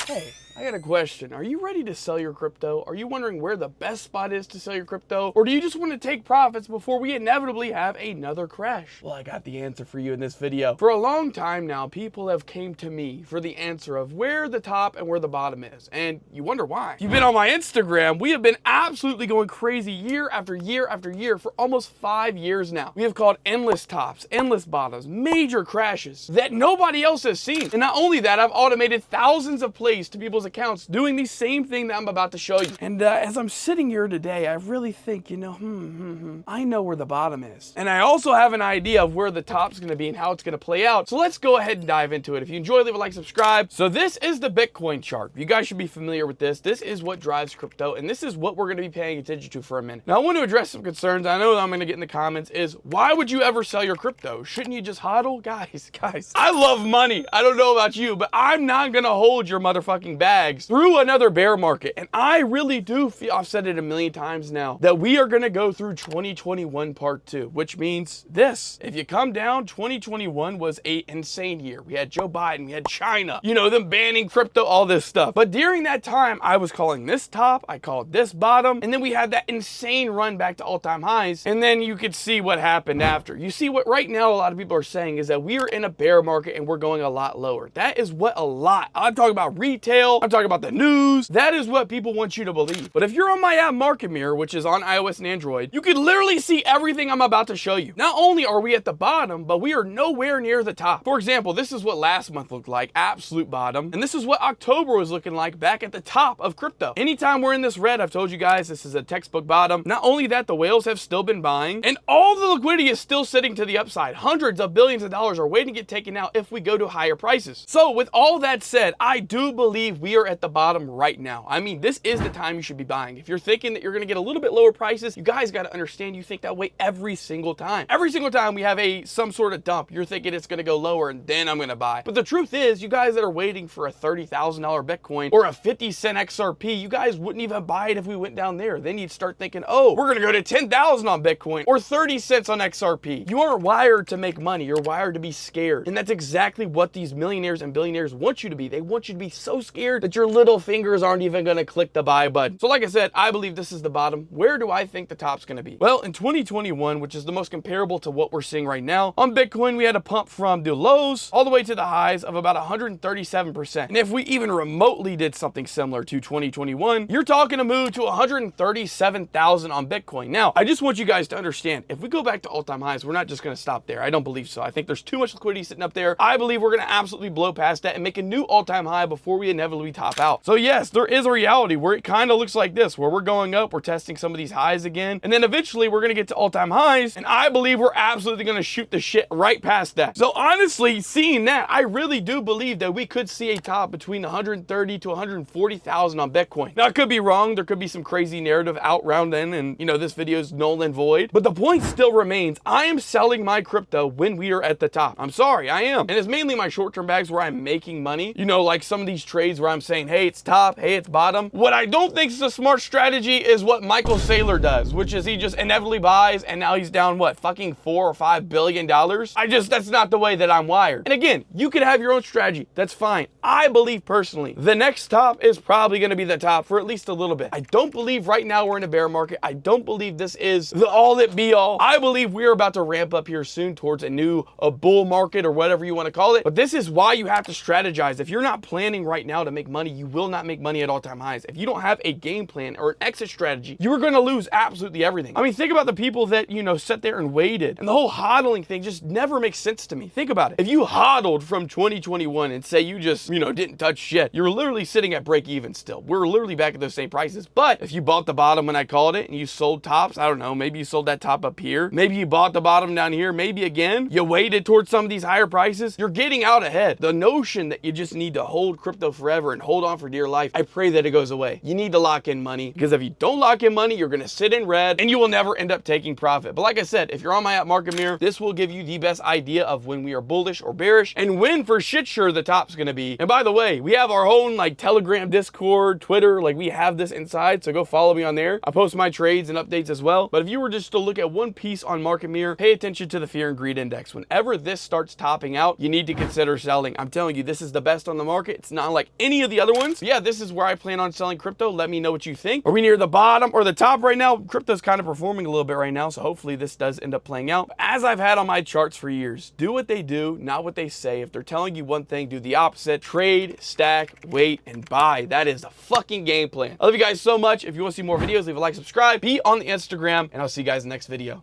Hey, I got a question. Are you ready to sell your crypto? Are you wondering where the best spot is to sell your crypto? Or do you just want to take profits before we inevitably have another crash? Well, I got the answer for you in this video. For a long time now, people have came to me for the answer of where the top and where the bottom is. And you wonder why. If you've been on my Instagram, we have been absolutely going crazy year after year after year for almost 5 years now. We have called endless tops, endless bottoms, major crashes that nobody else has seen. And not only that, I've automated thousands of plays to people's accounts doing the same thing that I'm about to show you. And as I'm sitting here today, I really think, I know where the bottom is. And I also have an idea of where the top's gonna be and how it's gonna play out. So let's go ahead and dive into it. If you enjoy, leave a like, subscribe. So this is the Bitcoin chart. You guys should be familiar with this. This is what drives crypto, and this is what we're gonna be paying attention to for a minute. Now I want to address some concerns I know that I'm gonna get in the comments is, why would you ever sell your crypto? Shouldn't you just hodl? Guys, I love money. I don't know about you, but I'm not gonna hold your motherfucking bags through another bear market. And I really do feel, I've said it a million times now, that we are gonna go through 2021 part 2, which means this. If you come down, 2021 was an insane year. We had Joe Biden, we had China, them banning crypto, all this stuff. But during that time, I was calling this top, I called this bottom, and then we had that insane run back to all-time highs, and then you could see what happened after. You see what right now a lot of people are saying is that we are in a bear market and we're going a lot lower. That is what I'm talking about retail, I'm talking about the news. That is what people want you to believe. But if you're on my app Market Mirror, which is on iOS and Android, you can literally see everything I'm about to show you. Not only are we at the bottom, but we are nowhere near the top. For example, this is what last month looked like, absolute bottom. And this is what October was looking like back at the top of crypto. Anytime we're in this red, I've told you guys, this is a textbook bottom. Not only that, the whales have still been buying, and all the liquidity is still sitting to the upside. Hundreds of billions of dollars are waiting to get taken out if we go to higher prices. So with all that said, I do believe we are at the bottom right now. I mean, this is the time you should be buying. If you're thinking that you're gonna get a little bit lower prices, you guys gotta understand you think that way every single time. Every single time we have some sort of dump, you're thinking it's gonna go lower and then I'm gonna buy. But the truth is, you guys that are waiting for a $30,000 Bitcoin or a 50-cent XRP, you guys wouldn't even buy it if we went down there. Then you'd start thinking, oh, we're gonna go to 10,000 on Bitcoin or 30 cents on XRP. You aren't wired to make money. You're wired to be scared. And that's exactly what these millionaires and billionaires want you to be. They want you to be so scared that your little fingers aren't even gonna click the buy button. So like I said, I believe this is the bottom. Where do I think the top's gonna be? Well, in 2021, which is the most comparable to what we're seeing right now, on Bitcoin, we had a pump from the lows all the way to the highs of about 137%. And if we even remotely did something similar to 2021, you're talking a move to 137,000 on Bitcoin. Now, I just want you guys to understand, if we go back to all-time highs, we're not just gonna stop there. I don't believe so. I think there's too much liquidity sitting up there. I believe we're gonna absolutely blow past that and make a new all-time high before we inevitably top out. So yes, there is a reality where it kind of looks like this, where we're going up, we're testing some of these highs again, and then eventually we're gonna get to all-time highs, and I believe we're absolutely gonna shoot the shit right past that. So honestly, seeing that, I really do believe that we could see a top between 130 to 140,000 on Bitcoin. Now, I could be wrong. There could be some crazy narrative out around then, and this video is null and void, but the point still remains, I am selling my crypto when we are at the top. I'm sorry, I am. And it's mainly my short-term bags where I'm making money. Like some of these trades where I'm saying, hey, it's top, hey, it's bottom. What I don't think is a smart strategy is what Michael Saylor does, which is he just inevitably buys, and now he's down, what, fucking $4 or $5 billion? That's not the way that I'm wired. And again, you can have your own strategy. That's fine. I believe personally, the next top is probably going to be the top for at least a little bit. I don't believe right now we're in a bear market. I don't believe this is the all that be all. I believe we're about to ramp up here soon towards a new bull market or whatever you want to call it. But this is why you have to strategize. If you're not planning right now to make money, you will not make money at all-time highs. If you don't have a game plan or an exit strategy, you're going to lose absolutely everything. I mean, think about the people that, sat there and waited. And the whole hodling thing just never makes sense to me. Think about it. If you hodled from 2021 and say you just, didn't touch shit, you're literally sitting at break even still. We're literally back at those same prices. But if you bought the bottom when I called it and you sold tops, I don't know, maybe you sold that top up here. Maybe you bought the bottom down here. Maybe again, you waited towards some of these higher prices. You're getting out ahead. The notion that you just need to hold crypto forever and hold on for dear life, I pray that it goes away. You need to lock in money, because if you don't lock in money, you're going to sit in red and you will never end up taking profit. But like I said, if you're on my app Market Mirror, this will give you the best idea of when we are bullish or bearish and when for shit sure the top's going to be. And by the way, we have our own Telegram, Discord, Twitter, we have this inside, so go follow me on there. I post my trades and updates as well. But if you were just to look at one piece on Market Mirror, pay attention to the fear and greed index. Whenever this starts topping out, you need to consider selling. I'm telling you, this is the best on the market. It's not like any of the other ones. But yeah, this is where I plan on selling crypto. Let me know what you think. Are we near the bottom or the top right now? Crypto's kind of performing a little bit right now, so hopefully this does end up playing out. But as I've had on my charts for years, do what they do, not what they say. If they're telling you one thing, do the opposite. Trade, stack, wait, and buy. That is the fucking game plan. I love you guys so much. If you want to see more videos, leave a like, subscribe, be on the Instagram, and I'll see you guys in the next video.